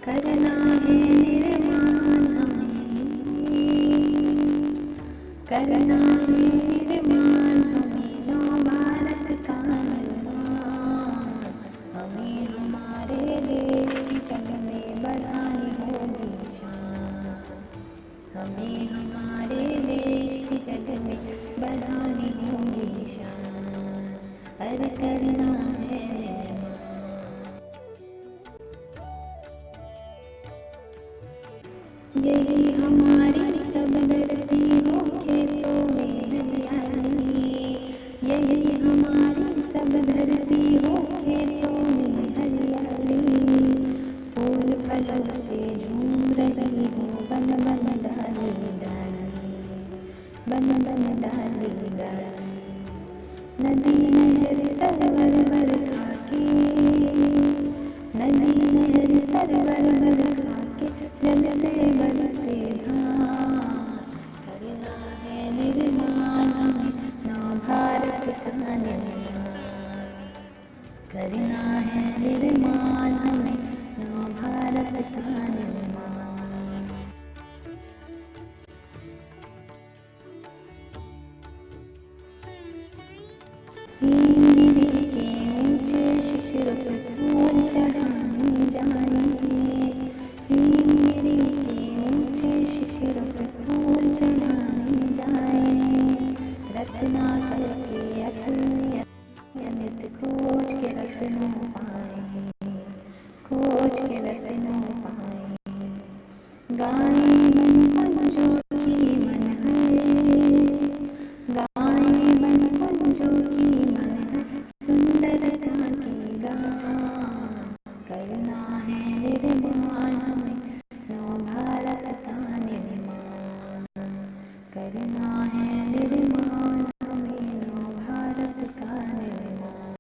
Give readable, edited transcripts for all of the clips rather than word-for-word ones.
करना है निर्माण हमें, करना है निर्माण हमें नव भारत का निर्माण। हमें हमारे देश की जग में बढ़ानी होगी शान। हमें हमारे देश की जग में बढ़ानी होगी शान। अरे करना है यही हमारी सब धरती हो खेतों में हरियाली। यही हमारी सब धरती हो खेतों में हरियाली। फूल फलों से झूम रही हो बन बन डाली डाली, बन बन डाली डाली। नदी नहर सरोवर बरखा के, नदी नहर सरोवर बरखा के जल से बरसे धान। करना है निर्माण हमें नव भारत का निर्माण। करना है निर्माण हमें नव भारत का निर्माण। हिमगिरी के ऊंचे शिखर पर फूल चढ़ाने जाएंगे। हिमगिरी के ऊंचे शिखर पर फूल चढ़ाने जाएंगे। रत्नाकर के अमित खोज के रत्नों पाए, खोज के रत्नों पाए। गाएं मन कुंजों की मन है, गाएं मन कुंजों की मन है सुंदरता की गान। करना है निर्माण हमें नव भारत का निर्माण। करना है निर्माण हमें नव भारत का निर्माण।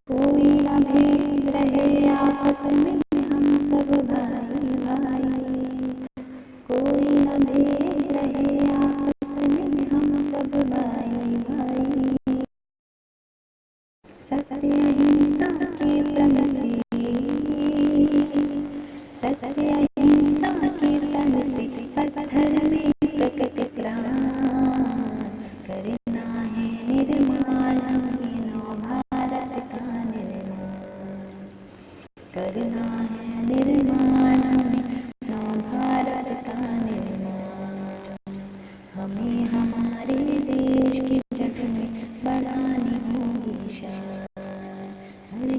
कोई न भेद रहे आपस में हम सब भाई भाई। कोई न भेद रहे आपस में हम सब भाई भाई। सत्य अहिंसा के प्रण से, सत्य अहिंसा के प्रण से पत्थर में प्रकट प्राण। करना है निर्माण हमें नव भारत का निर्माण। करना है निर्माण हमें नव भारत का निर्माण। हमें हमारे देश की जग में बढ़ानी होगी शान। हर